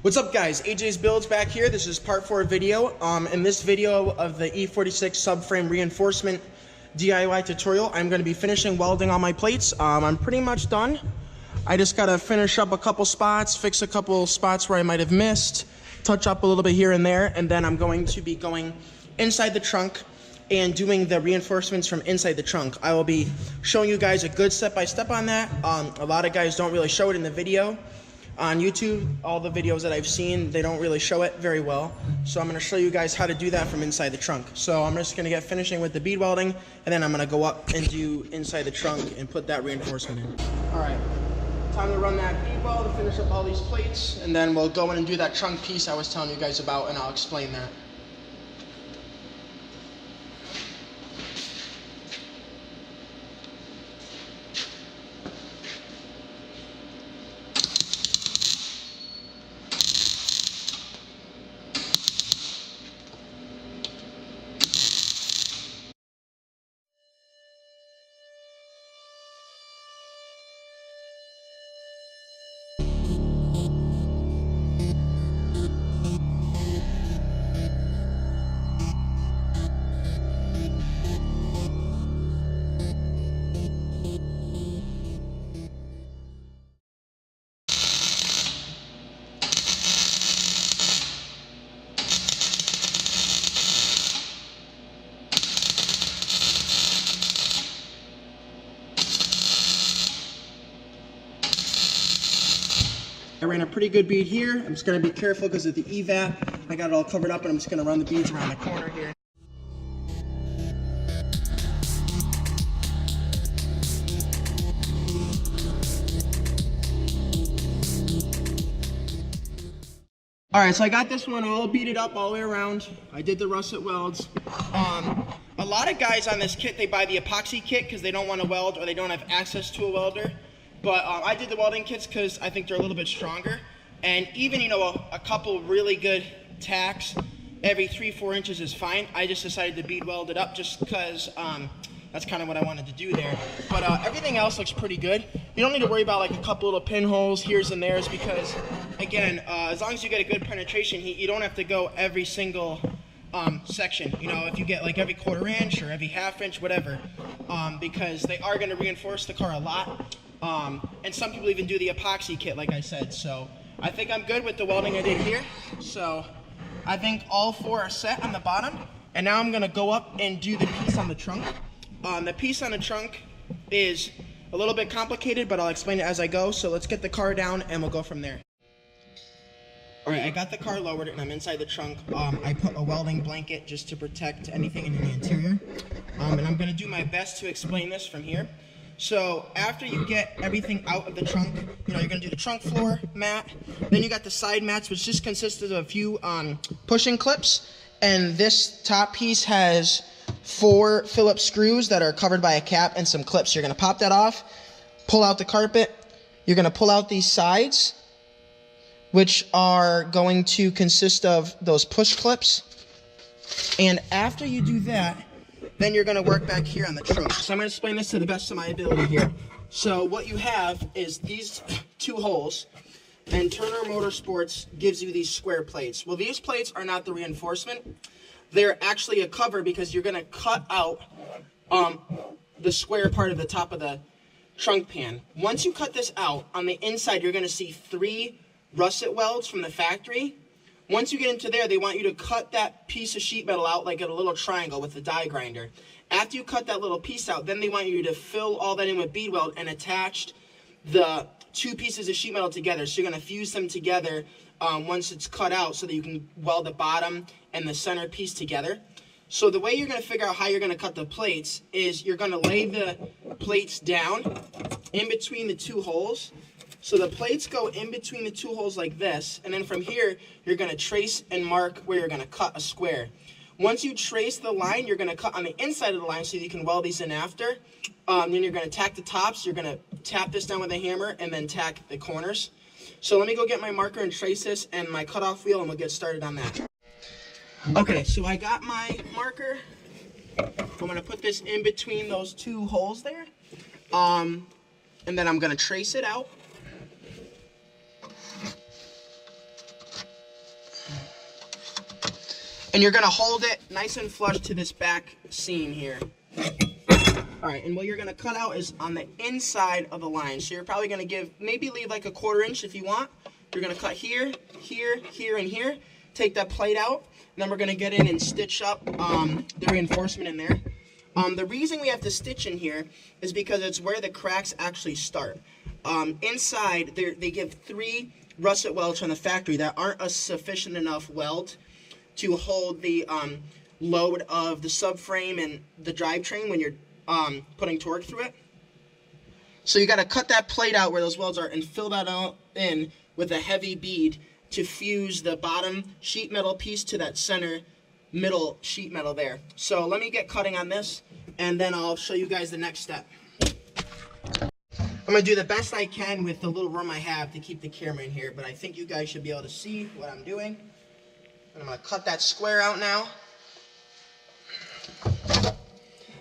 What's up, guys? AJ's Builds back here. This is part 4 video. In this video of the E46 Subframe reinforcement DIY tutorial, I'm going to be finishing welding on my plates. I'm pretty much done. I just got to finish up a couple spots, fix a couple spots where I might have missed, touch up a little bit here and there, and then I'm going to be going inside the trunk and doing the reinforcements from inside the trunk. I will be showing you guys a good step-by-step on that. A lot of guys don't really show it in the video. On YouTube, all the videos that I've seen, they don't really show it very well. So I'm going to show you guys how to do that from inside the trunk. So I'm just going to get finishing with the bead welding, and then I'm going to go up and do inside the trunk and put that reinforcement in. Alright, time to run that bead weld to finish up all these plates, and then we'll go in and do that trunk piece I was telling you guys about, and I'll explain that. I ran a pretty good bead here. I'm just going to be careful because of the EVAP. I got it all covered up, and I'm just going to run the beads around the corner here. Alright, so I got this one all beaded up all the way around. I did the russet welds. A lot of guys on this kit, they buy the epoxy kit because they don't want to weld or they don't have access to a welder. But I did the welding kits because I think they're a little bit stronger. And even, you know, a couple really good tacks every 3-4 inches is fine. I just decided to bead weld it up just because that's kind of what I wanted to do there. But everything else looks pretty good. You don't need to worry about like a couple little pinholes here's and there's because, again, as long as you get a good penetration heat, you don't have to go every single section. You know, if you get like every 1/4 inch or every 1/2 inch, whatever, because they are going to reinforce the car a lot. And some people even do the epoxy kit, like I said. So I think I'm good with the welding I did here. So I think all 4 are set on the bottom. And now I'm going to go up and do the piece on the trunk. The piece on the trunk is a little bit complicated, but I'll explain it as I go. So let's get the car down and we'll go from there. Alright, I got the car lowered and I'm inside the trunk. I put a welding blanket just to protect anything in the interior. And I'm going to do my best to explain this from here. So after you get everything out of the trunk, you know, you're going to do the trunk floor mat. Then you got the side mats, which just consisted of a few pushing clips. And this top piece has 4 Phillips screws that are covered by a cap and some clips. You're going to pop that off, pull out the carpet. You're going to pull out these sides, which are going to consist of those push clips. And after you do that, then you're going to work back here on the trunk. So I'm going to explain this to the best of my ability here. So what you have is these 2 holes, and Turner Motorsports gives you these square plates. Well, these plates are not the reinforcement. They're actually a cover because you're going to cut out the square part of the top of the trunk pan. Once you cut this out, on the inside you're going to see 3 russet welds from the factory. Once you get into there, they want you to cut that piece of sheet metal out like a little triangle with the die grinder. After you cut that little piece out, then they want you to fill all that in with bead weld and attach the 2 pieces of sheet metal together. So you're going to fuse them together once it's cut out so that you can weld the bottom and the center piece together. So the way you're going to figure out how you're going to cut the plates is you're going to lay the plates down in between the 2 holes. So the plates go in between the 2 holes like this, and then from here, you're going to trace and mark where you're going to cut a square. Once you trace the line, you're going to cut on the inside of the line so you can weld these in after. Then you're going to tack the tops, you're going to tap this down with a hammer, and then tack the corners. So let me go get my marker and trace this and my cutoff wheel, and we'll get started on that. Okay, so I got my marker. I'm going to put this in between those 2 holes there. And then I'm going to trace it out. and you're gonna hold it nice and flush to this back seam here. All right, and what you're gonna cut out is on the inside of the line. So you're probably gonna maybe leave like a 1/4 inch if you want. You're gonna cut here, here, here, and here. Take that plate out, and then we're gonna get in and stitch up the reinforcement in there. The reason we have to stitch in here is because it's where the cracks actually start. Inside, they give 3 russet welds from the factory that aren't a sufficient enough weld to hold the load of the subframe and the drivetrain when you're putting torque through it. So you got to cut that plate out where those welds are and fill that out in with a heavy bead to fuse the bottom sheet metal piece to that center middle sheet metal there. So let me get cutting on this, and then I'll show you guys the next step. I'm going to do the best I can with the little room I have to keep the camera in here, but I think you guys should be able to see what I'm doing. And I'm going to cut that square out now.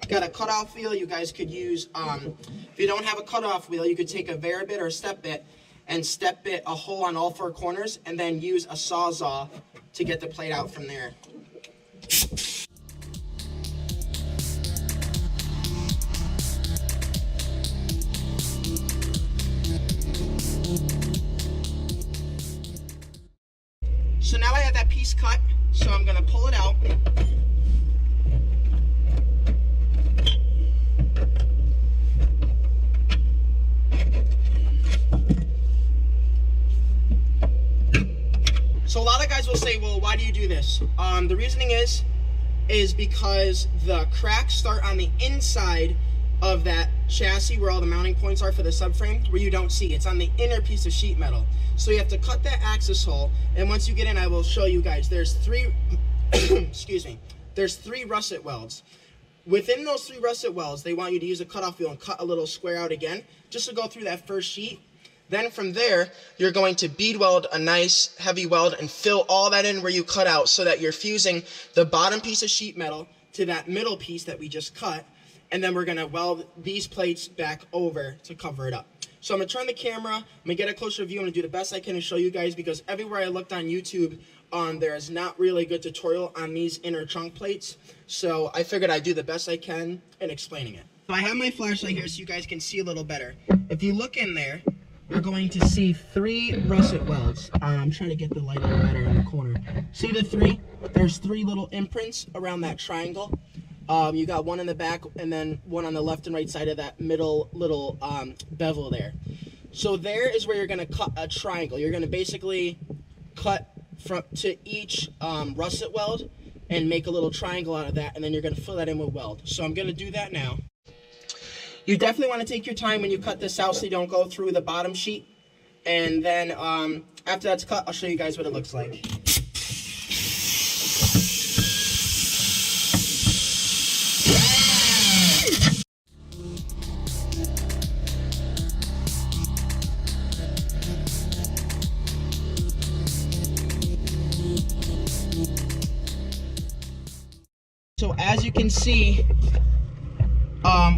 Got a cutoff wheel. You guys could use, if you don't have a cutoff wheel, you could take a Varibit or a step bit and step bit a hole on all 4 corners, and then use a Sawzall to get the plate out from there. So now I have that piece cut, so I'm going to pull it out. So a lot of guys will say, well, why do you do this? The reasoning is because the cracks start on the inside of that chassis where all the mounting points are for the subframe, where you don't see. It's on the inner piece of sheet metal. So you have to cut that axis hole, and once you get in, I will show you guys. There's 3, excuse me, there's 3 russet welds. Within those 3 russet welds, they want you to use a cutoff wheel and cut a little square out again, just to go through that first sheet. Then from there, you're going to bead weld a nice heavy weld and fill all that in where you cut out, so that you're fusing the bottom piece of sheet metal to that middle piece that we just cut, and then we're going to weld these plates back over to cover it up. So I'm going to turn the camera, I'm going to get a closer view, I'm going to do the best I can to show you guys, because everywhere I looked on YouTube, there is not really a good tutorial on these inner trunk plates. So I figured I'd do the best I can in explaining it. So I have my flashlight here so you guys can see a little better. If you look in there, you're going to see 3 russet welds. I'm trying to get the light a little better in the corner. See the 3? There's 3 little imprints around that triangle. You got one in the back and then one on the left and right side of that middle little bevel there. So there is where you're going to cut a triangle. You're going to basically cut to each russet weld and make a little triangle out of that, and then you're going to fill that in with weld. So I'm going to do that now. You definitely want to take your time when you cut this out so you don't go through the bottom sheet. And then after that's cut, I'll show you guys what it looks like. So as you can see,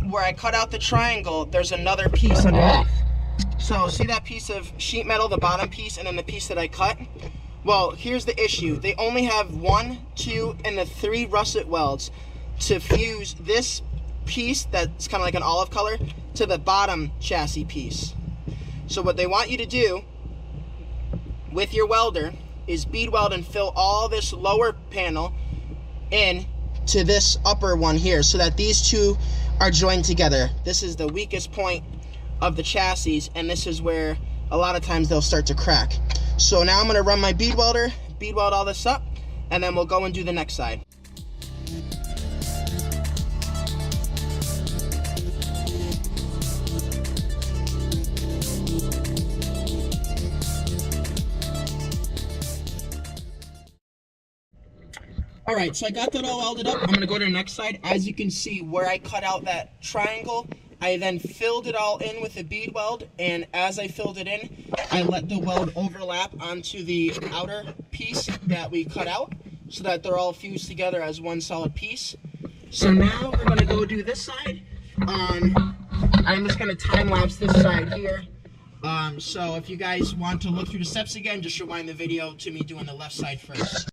where I cut out the triangle, there's another piece underneath. So see that piece of sheet metal, the bottom piece, and then the piece that I cut? Well, here's the issue. They only have 1, 2, and the 3 russet welds to fuse this piece that's kind of like an olive color to the bottom chassis piece. So what they want you to do with your welder is bead weld and fill all this lower panel in to this upper one here, so that these 2 are joined together. This is the weakest point of the chassis, and this is where a lot of times they'll start to crack. So now I'm going to run my bead welder, bead weld all this up, and then we'll go and do the next side. Alright, so I got that all welded up. I'm going to go to the next side. As you can see, where I cut out that triangle, I then filled it all in with a bead weld, and as I filled it in, I let the weld overlap onto the outer piece that we cut out, so that they're all fused together as one solid piece. So now we're going to go do this side. I'm just going to time-lapse this side here. So if you guys want to look through the steps again, just rewind the video to me doing the left side first.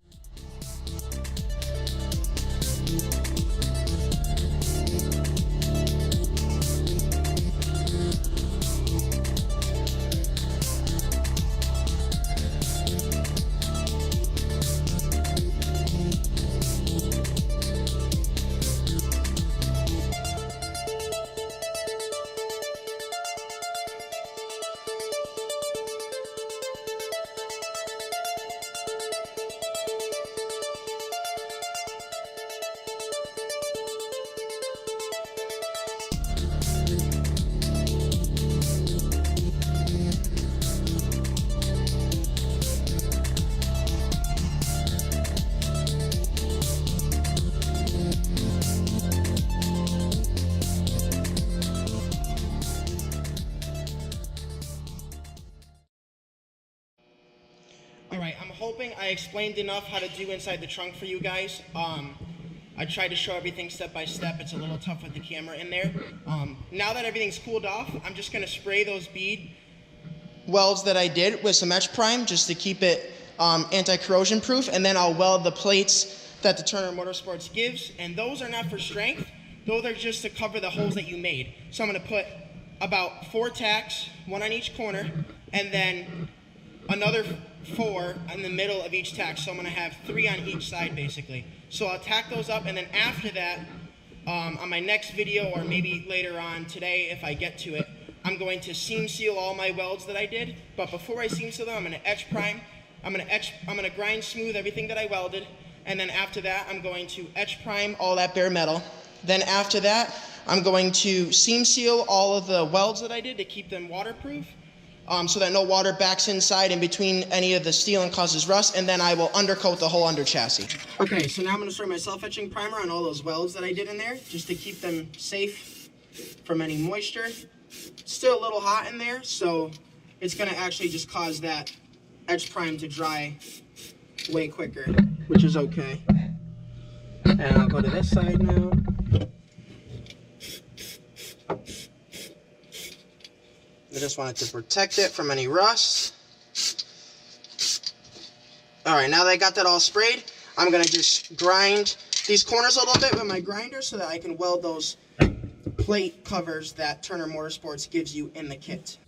Alright, I'm hoping I explained enough how to do inside the trunk for you guys. I tried to show everything step by step. It's a little tough with the camera in there. Now that everything's cooled off, I'm just going to spray those bead welds that I did with some etch prime just to keep it anti-corrosion proof, and then I'll weld the plates that the Turner Motorsports gives, and those are not for strength. Those are just to cover the holes that you made. So I'm going to put about 4 tacks, 1 on each corner, and then another 4 in the middle of each tack. So I'm going to have 3 on each side basically. So I'll tack those up, and then after that, on my next video, or maybe later on today if I get to it, I'm going to seam seal all my welds that I did. But before I seam seal them, I'm going to etch prime. I'm going to grind smooth everything that I welded, and then after that, I'm going to etch prime all that bare metal. Then after that, I'm going to seam seal all of the welds that I did to keep them waterproof, so that no water backs inside in between any of the steel and causes rust, and then I will undercoat the whole under chassis. Okay, so now I'm going to spray my self-etching primer on all those welds that I did in there, just to keep them safe from any moisture. It's still a little hot in there, so it's going to actually just cause that etch prime to dry way quicker, which is okay. And I'll go to this side now. I just wanted to protect it from any rust. Alright, now that I got that all sprayed, I'm going to just grind these corners a little bit with my grinder so that I can weld those plate covers that Turner Motorsports gives you in the kit.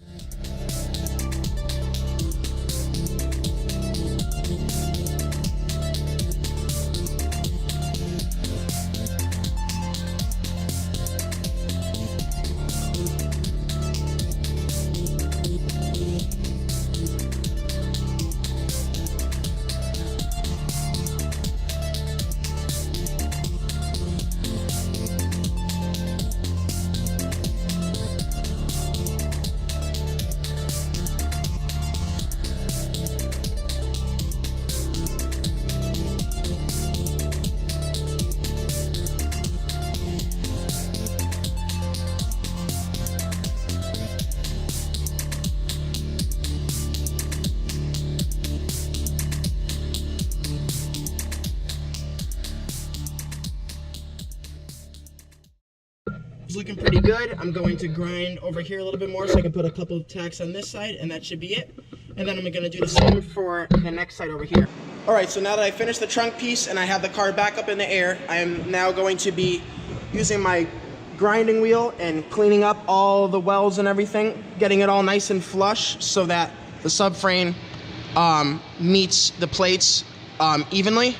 It's looking pretty good. I'm going to grind over here a little bit more so I can put a couple of tacks on this side, and that should be it. And then I'm going to do the same for the next side over here. Alright, so now that I finished the trunk piece and I have the car back up in the air, I am now going to be using my grinding wheel and cleaning up all the welds and everything, getting it all nice and flush so that the subframe meets the plates evenly.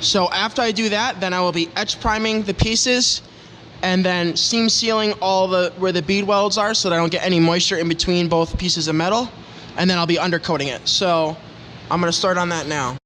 So after I do that, then I will be etch priming the pieces and then seam sealing all where the bead welds are so that I don't get any moisture in between both pieces of metal, and then I'll be undercoating it. So I'm going to start on that now.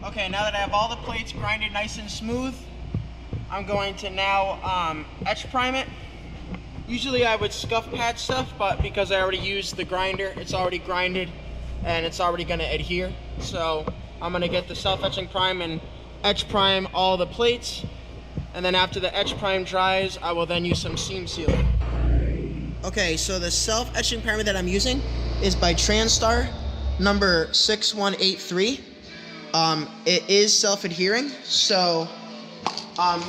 Okay, now that I have all the plates grinded nice and smooth, I'm going to now etch prime it. Usually I would scuff patch stuff, but because I already used the grinder, it's already grinded and it's already going to adhere. So I'm going to get the self-etching prime and etch prime all the plates, and then after the etch prime dries, I will then use some seam sealer. Okay, so the self-etching primer that I'm using is by Transtar number 6183. It is self-adhering, so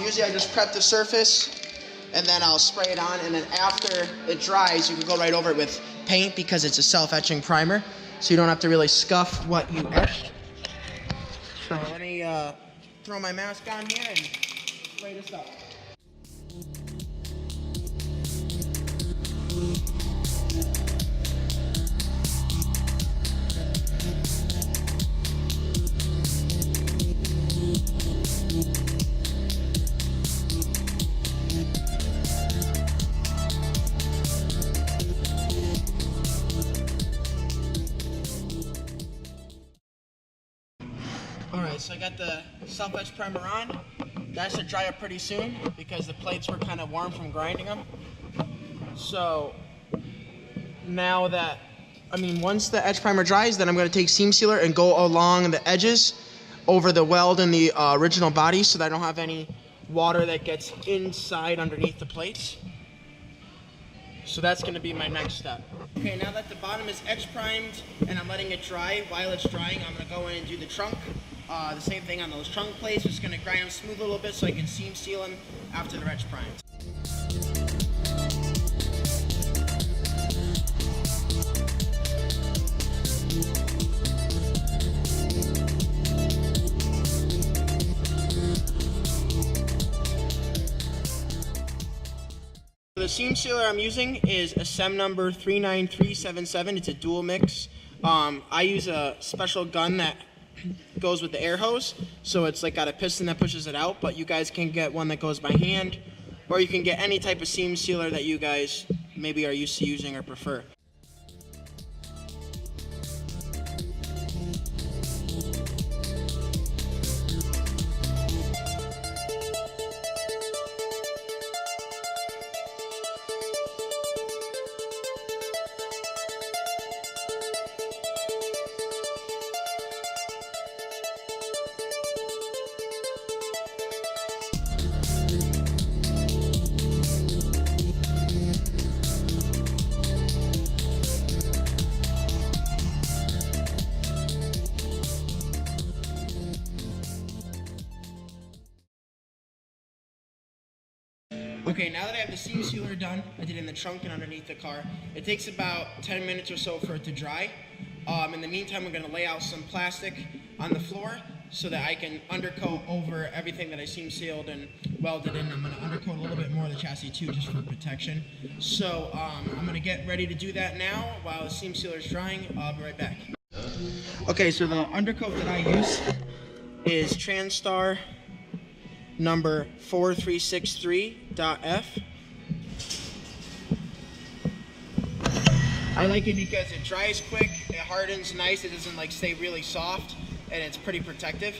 usually I just prep the surface and then I'll spray it on, and then after it dries, you can go right over it with paint because it's a self-etching primer, so you don't have to really scuff what you etched. So let me throw my mask on here and spray this up. Alright, so I got the self-etch primer on. That should dry up pretty soon because the plates were kind of warm from grinding them. So now that, once the etch primer dries, then I'm going to take seam sealer and go along the edges over the weld in the original body so that I don't have any water that gets inside underneath the plates. So that's going to be my next step. Okay, now that the bottom is etch primed and I'm letting it dry, while it's drying, I'm going to go in and do the trunk. The same thing on those trunk plates, just going to grind them smooth a little bit so I can seam seal them after they're etch primed. The seam sealer I'm using is a SEM number 39377. It's a dual mix. I use a special gun that goes with the air hose, so it's like got a piston that pushes it out, but you guys can get one that goes by hand, or you can get any type of seam sealer that you guys maybe are used to using or prefer. Okay, now that I have the seam sealer done, I did it in the trunk and underneath the car. It takes about 10 minutes or so for it to dry. In the meantime, I'm going to lay out some plastic on the floor so that I can undercoat over everything that I seam sealed and welded in. I'm going to undercoat a little bit more of the chassis too, just for protection. So I'm going to get ready to do that now while the seam sealer is drying. I'll be right back. Okay, so the undercoat that I use is Transtar number 4363.F. I like it because it dries quick, it hardens nice, it doesn't like stay really soft, and it's pretty protective.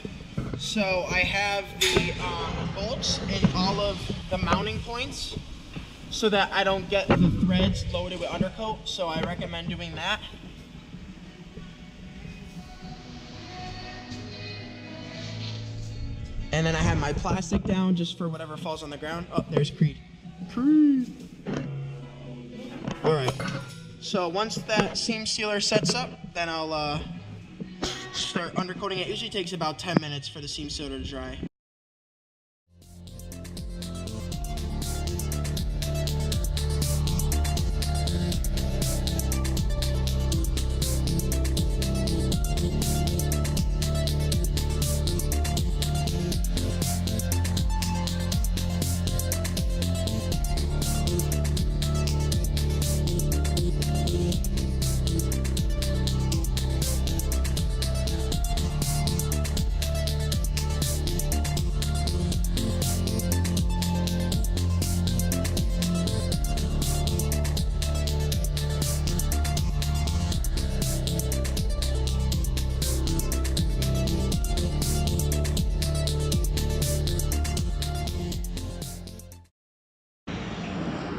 So I have the bolts in all of the mounting points so that I don't get the threads loaded with undercoat, so I recommend doing that. And then I have my plastic down just for whatever falls on the ground. Oh, there's Creed. Creed! Alright. So once that seam sealer sets up, then I'll start undercoating it. It usually takes about 10 minutes for the seam sealer to dry.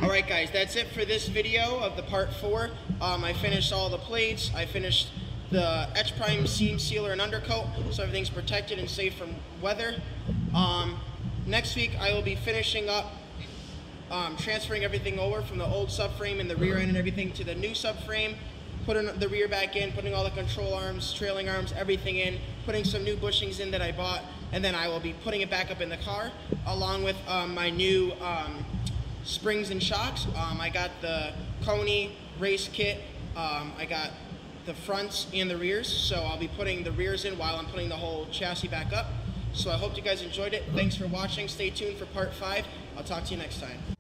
Alright guys, that's it for this video of the part 4. I finished all the plates, I finished the etch prime, seam sealer, and undercoat, so everything's protected and safe from weather. Next week I will be finishing up transferring everything over from the old subframe and the rear end and everything to the new subframe, putting the rear back in, putting all the control arms, trailing arms, everything in, putting some new bushings in that I bought, and then I will be putting it back up in the car along with my new springs and shocks. I got the Coney race kit. I got the fronts and the rears, so I'll be putting the rears in while I'm putting the whole chassis back up. So I hope you guys enjoyed it. Thanks for watching. Stay tuned for part 5. I'll talk to you next time.